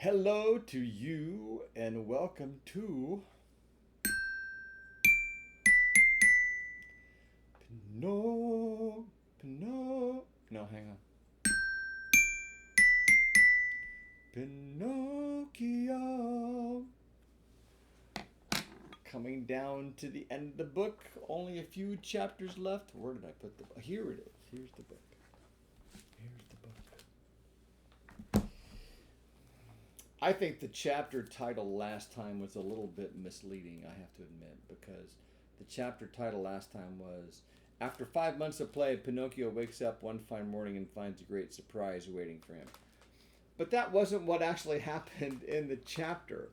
Hello to you and welcome to No, hang on. Pinocchio. Coming down to the end of the book. Only a few chapters left. Where did I put the book? Here it is. Here's the book. Here's the book. I think the chapter title last time was a little bit misleading, I have to admit, because the chapter title last time was After 5 months of play, Pinocchio wakes up one fine morning and finds a great surprise waiting for him. But that wasn't what actually happened in the chapter.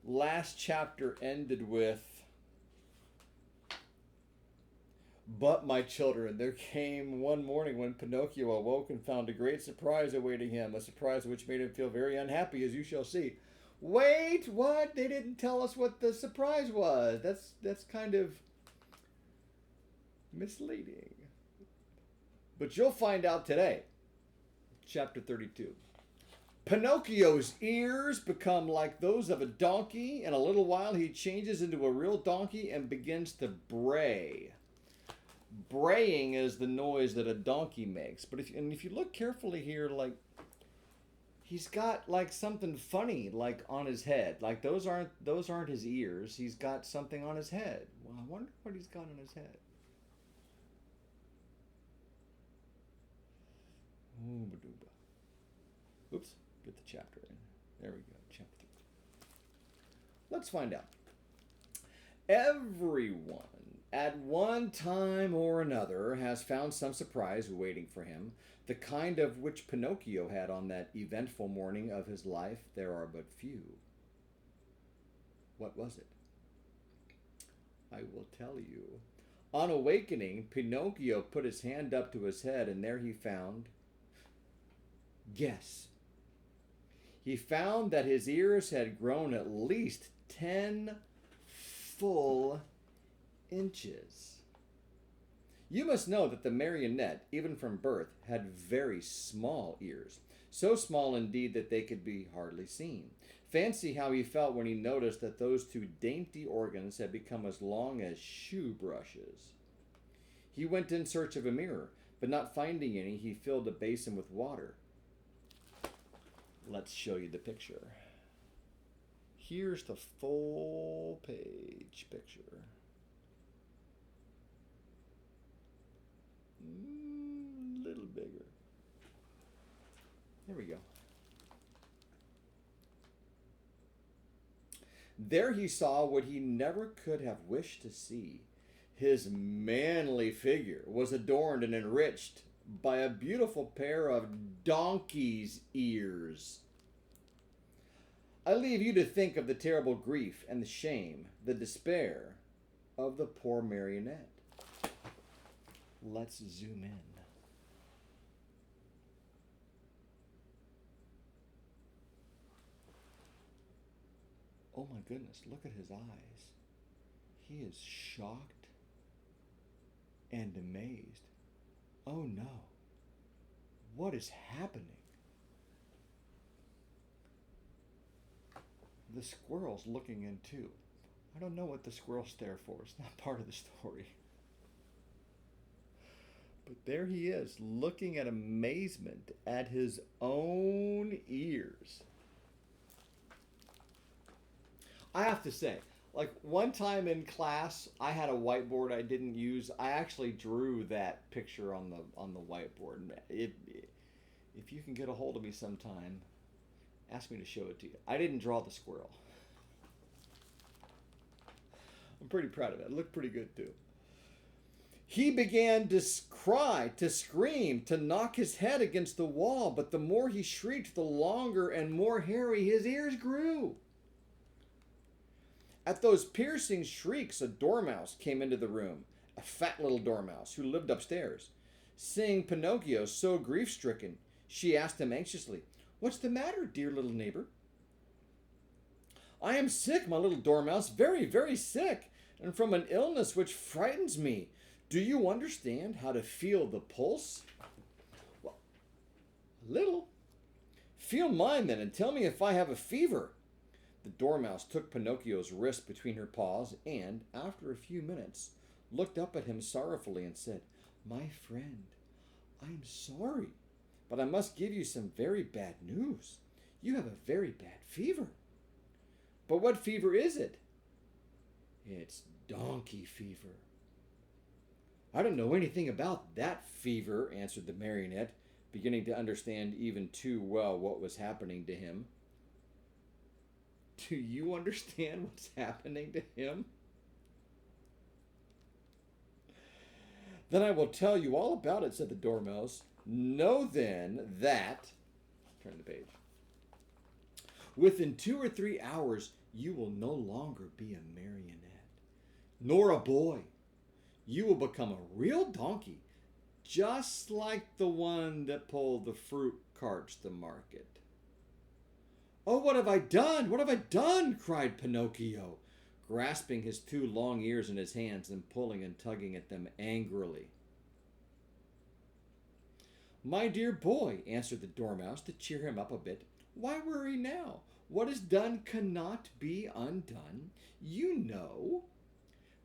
Last chapter ended with, "But, my children, there came one morning when Pinocchio awoke and found a great surprise awaiting him, a surprise which made him feel very unhappy, as you shall see." Wait, what? They didn't tell us what the surprise was. That's kind of misleading. But you'll find out today. Chapter 32. Pinocchio's ears become like those of a donkey. In a little while, he changes into a real donkey and begins to bray. Braying is the noise that a donkey makes. But if you look carefully here, like, he's got like something funny like on his head. Like those aren't his ears. He's got something on his head. Well, I wonder what he's got on his head. Oops, get the chapter in. There we go, chapter 3. Let's find out. Everyone, at one time or another, has found some surprise waiting for him, the kind of which Pinocchio had on that eventful morning of his life. There are but few. What was it? I will tell you. On awakening, Pinocchio put his hand up to his head, and there he found... Guess. He found that his ears had grown at least 10 full inches. You must know that the marionette, even from birth, had very small ears. So small indeed that they could be hardly seen. Fancy how he felt when he noticed that those two dainty organs had become as long as shoe brushes. He went in search of a mirror, but not finding any, he filled a basin with water. Let's show you the picture. Here's the full page picture. Little bigger. There we go. There he saw what he never could have wished to see. His manly figure was adorned and enriched by a beautiful pair of donkey's ears. I leave you to think of the terrible grief and the shame, the despair of the poor marionette. Let's zoom in. Oh my goodness, look at his eyes. He is shocked and amazed. Oh no, what is happening? The squirrel's looking in too. I don't know what the squirrel's there for. It's not part of the story. But there he is, looking at amazement at his own ears. I have to say, like one time in class, I had a whiteboard I didn't use. I actually drew that picture on the whiteboard. If you can get a hold of me sometime, ask me to show it to you. I didn't draw the squirrel. I'm pretty proud of it. It looked pretty good too. He began to cry, to scream, to knock his head against the wall, but the more he shrieked, the longer and more hairy his ears grew. At those piercing shrieks, a dormouse came into the room, a fat little dormouse who lived upstairs. Seeing Pinocchio so grief-stricken, she asked him anxiously, "What's the matter, dear little neighbor?" "I am sick, my little dormouse, very, very sick, and from an illness which frightens me. Do you understand how to feel the pulse?" "Well, a little. Feel mine then and tell me if I have a fever. The Dormouse took Pinocchio's wrist between her paws and, after a few minutes, looked up at him sorrowfully and said, My friend, I'm sorry, but I must give you some very bad news. You have a very bad fever. But what fever is it? It's donkey fever. I don't know anything about that fever, answered the marionette, beginning to understand even too well what was happening to him. Do you understand what's happening to him? Then I will tell you all about it, said the Dormouse. Know then that, turn the page, within 2 or 3 hours you will no longer be a marionette, nor a boy. You will become a real donkey, just like the one that pulled the fruit carts to market. Oh, what have I done? What have I done? Cried Pinocchio, grasping his 2 long ears in his hands and pulling and tugging at them angrily. My dear boy, answered the Dormouse to cheer him up a bit, why worry now? What is done cannot be undone. You know.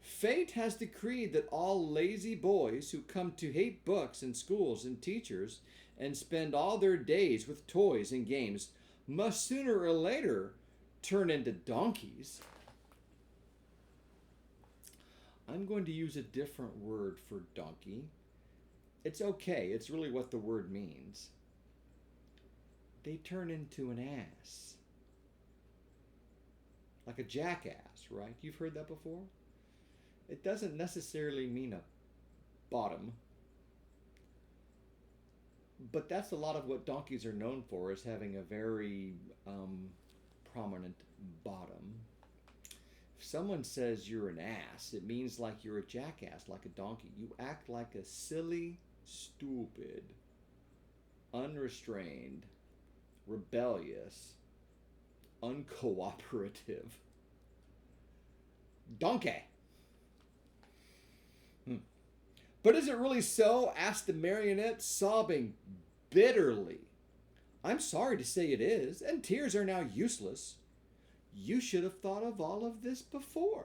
Fate has decreed that all lazy boys who come to hate books and schools and teachers and spend all their days with toys and games must sooner or later turn into donkeys. I'm going to use a different word for donkey. It's okay. It's really what the word means. They turn into an ass. Like a jackass, right? You've heard that before? It doesn't necessarily mean a bottom. But that's a lot of what donkeys are known for, is having a very prominent bottom. If someone says you're an ass, it means like you're a jackass, like a donkey. You act like a silly, stupid, unrestrained, rebellious, uncooperative donkey. But is it really so? Asked the marionette, sobbing bitterly. I'm sorry to say it is, and tears are now useless. You should have thought of all of this before.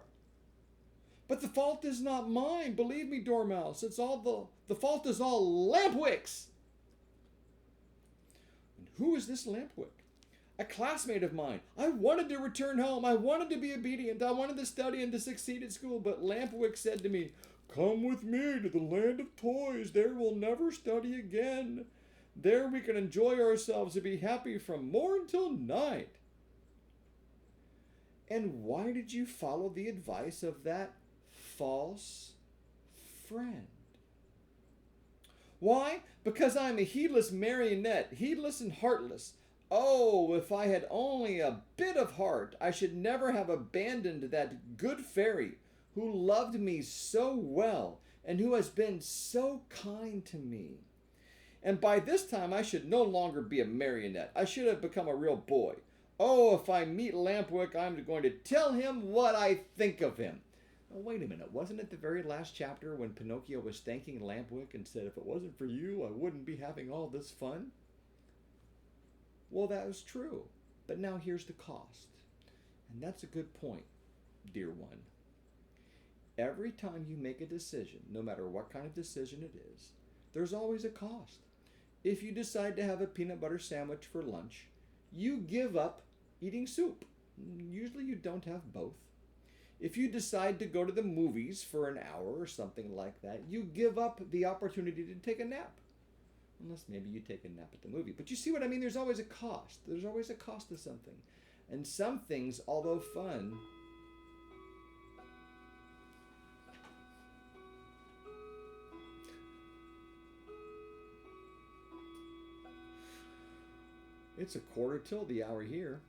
But the fault is not mine. Believe me, Dormouse, it's all the fault is all Lampwick's. And who is this Lampwick? A classmate of mine. I wanted to return home. I wanted to be obedient. I wanted to study and to succeed at school. But Lampwick said to me, Come with me to the land of toys. There we'll never study again. There we can enjoy ourselves and be happy from morn till night. And why did you follow the advice of that false friend? Why? Because I'm a heedless marionette, heedless and heartless. Oh, if I had only a bit of heart, I should never have abandoned that good fairy who loved me so well and who has been so kind to me. And by this time I should no longer be a marionette. I should have become a real boy. Oh, if I meet Lampwick, I'm going to tell him what I think of him. Oh, wait a minute. Wasn't it the very last chapter when Pinocchio was thanking Lampwick and said, if it wasn't for you, I wouldn't be having all this fun? Well, that was true. But now here's the cost. And that's a good point, dear one. Every time you make a decision, no matter what kind of decision it is, there's always a cost. If you decide to have a peanut butter sandwich for lunch, you give up eating soup. Usually you don't have both. If you decide to go to the movies for an hour or something like that, you give up the opportunity to take a nap. Unless maybe you take a nap at the movie. But you see what I mean? There's always a cost. There's always a cost to something. And some things, although fun, it's 1:15 the hour here.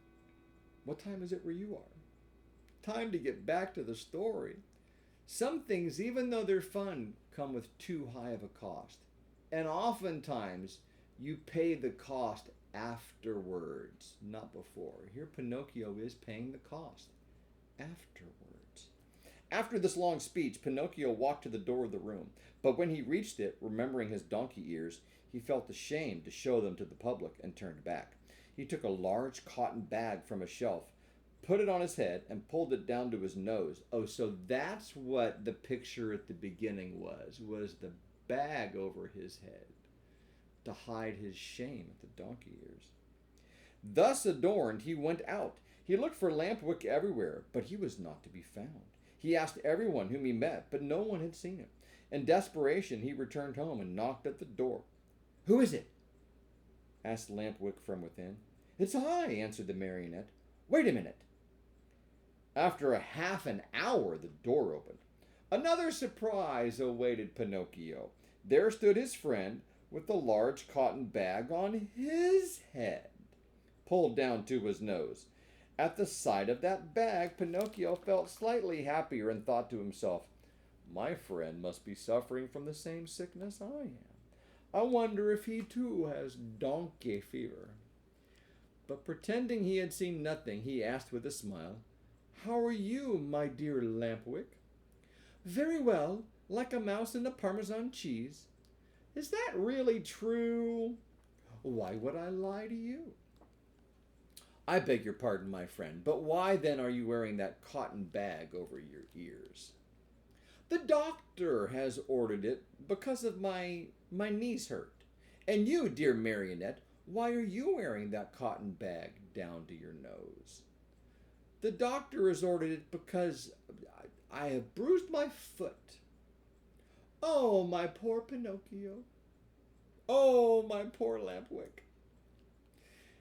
What time is it where you are? Time to get back to the story. Some things, even though they're fun, come with too high of a cost. And oftentimes, you pay the cost afterwards, not before. Here, Pinocchio is paying the cost afterwards. After this long speech, Pinocchio walked to the door of the room. But when he reached it, remembering his donkey ears, he felt ashamed to show them to the public and turned back. He took a large cotton bag from a shelf, put it on his head, and pulled it down to his nose. Oh, so that's what the picture at the beginning was the bag over his head to hide his shame at the donkey ears. Thus adorned, he went out. He looked for Lampwick everywhere, but he was not to be found. He asked everyone whom he met, but no one had seen him. In desperation, he returned home and knocked at the door. "Who is it?" asked Lampwick from within. "It's I," answered the marionette. "Wait a minute." After a half an hour, the door opened. Another surprise awaited Pinocchio. There stood his friend with the large cotton bag on his head, pulled down to his nose. At the sight of that bag, Pinocchio felt slightly happier and thought to himself, "My friend must be suffering from the same sickness I am. I wonder if he too has donkey fever." But pretending he had seen nothing, he asked with a smile, "How are you, my dear Lampwick?" "Very well, like a mouse in a Parmesan cheese." "Is that really true?" "Why would I lie to you?" "I beg your pardon, my friend, but why then are you wearing that cotton bag over your ears?" "The doctor has ordered it because of my knees hurt. And you, dear marionette, why are you wearing that cotton bag down to your nose?" "The doctor has ordered it because I have bruised my foot." "Oh, my poor Pinocchio. Oh, my poor Lampwick."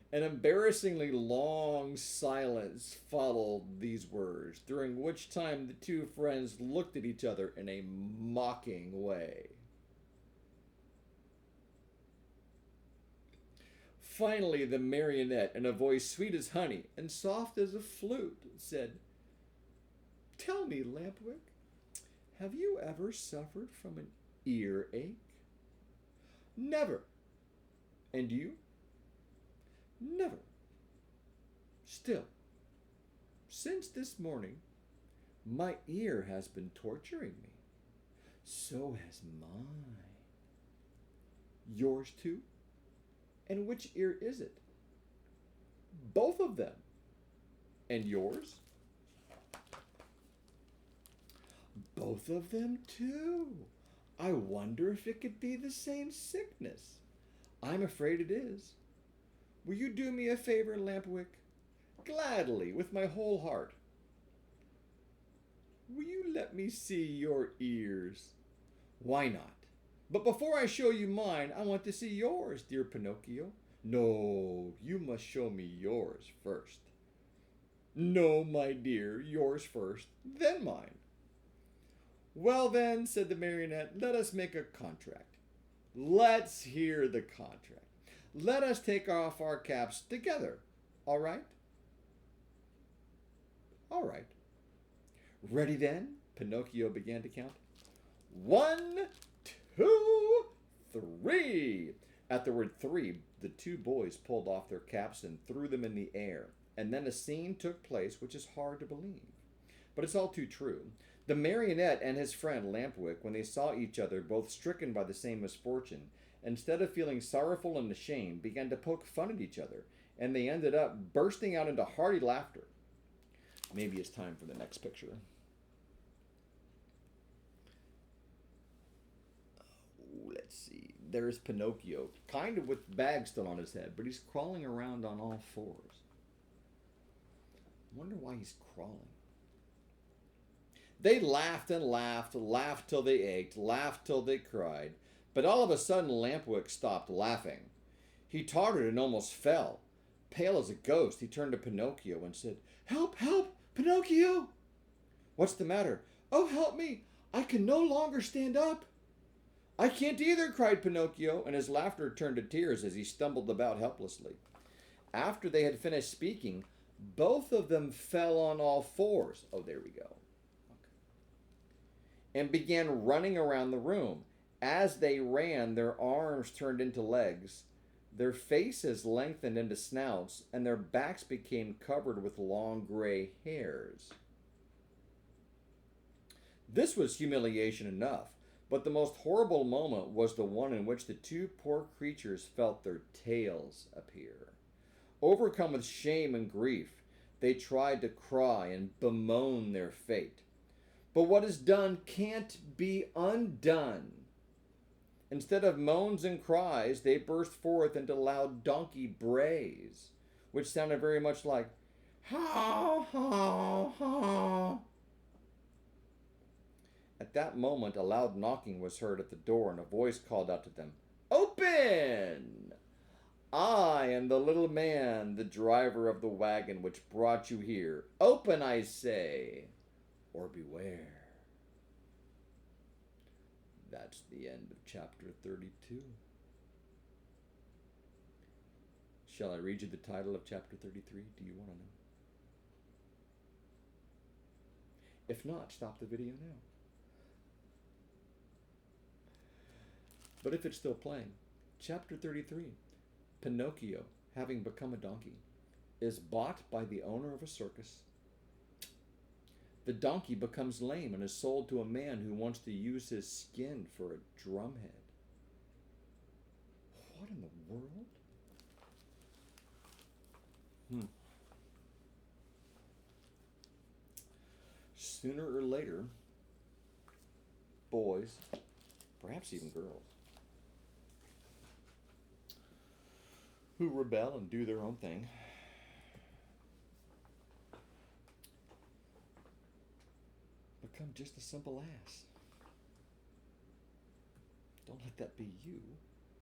An embarrassingly long silence followed these words, during which time the two friends looked at each other in a mocking way. Finally, the marionette, in a voice sweet as honey and soft as a flute, said, "Tell me, Lampwick, have you ever suffered from an earache?" "Never." "And you?" "Never." "Still, since this morning, my ear has been torturing me. So has mine." "Yours too? And which ear is it?" "Both of them." "And yours?" "Both of them too. I wonder if it could be the same sickness. I'm afraid it is. Will you do me a favor, Lampwick?" "Gladly, with my whole heart." "Will you let me see your ears?" "Why not? But before I show you mine, I want to see yours, dear Pinocchio." "No, you must show me yours first." "No, my dear, yours first, then mine." "Well then," said the marionette, "let us make a contract." "Let's hear the contract. Let us take off our caps together. All right?" "All right." "Ready then?" Pinocchio began to count. 1, 2, 3. At the word three, the two boys pulled off their caps and threw them in the air. And then a scene took place which is hard to believe. But it's all too true. The marionette and his friend Lampwick, when they saw each other both stricken by the same misfortune, instead of feeling sorrowful and ashamed, began to poke fun at each other, and they ended up bursting out into hearty laughter. Maybe it's time for the next picture. Let's see. There's Pinocchio, kind of with the bag still on his head, but he's crawling around on all fours. I wonder why he's crawling. They laughed and laughed, laughed till they ached, laughed till they cried. But all of a sudden, Lampwick stopped laughing. He tottered and almost fell. Pale as a ghost, he turned to Pinocchio and said, "Help, help, Pinocchio!" "What's the matter?" "Oh, help me! I can no longer stand up." "I can't either," cried Pinocchio, and his laughter turned to tears as he stumbled about helplessly. After they had finished speaking, both of them fell on all fours. Oh, there we go. Okay. And began running around the room. As they ran, their arms turned into legs, their faces lengthened into snouts, and their backs became covered with long gray hairs. This was humiliation enough, but the most horrible moment was the one in which the two poor creatures felt their tails appear. Overcome with shame and grief, they tried to cry and bemoan their fate. But what is done can't be undone. Instead of moans and cries, they burst forth into loud donkey brays, which sounded very much like ha ha ha. At that moment, a loud knocking was heard at the door, and a voice called out to them, "Open! I am the little man, the driver of the wagon which brought you here. Open, I say, or beware." That's the end of chapter 32. Shall I read you the title of chapter 33? Do you want to know? If not, stop the video now. But if it's still playing, chapter 33, Pinocchio, having become a donkey, is bought by the owner of a circus. The donkey becomes lame and is sold to a man who wants to use his skin for a drumhead. What in the world? Sooner or later, boys, perhaps even girls, who rebel and do their own thing, become just a simple ass. Don't let that be you.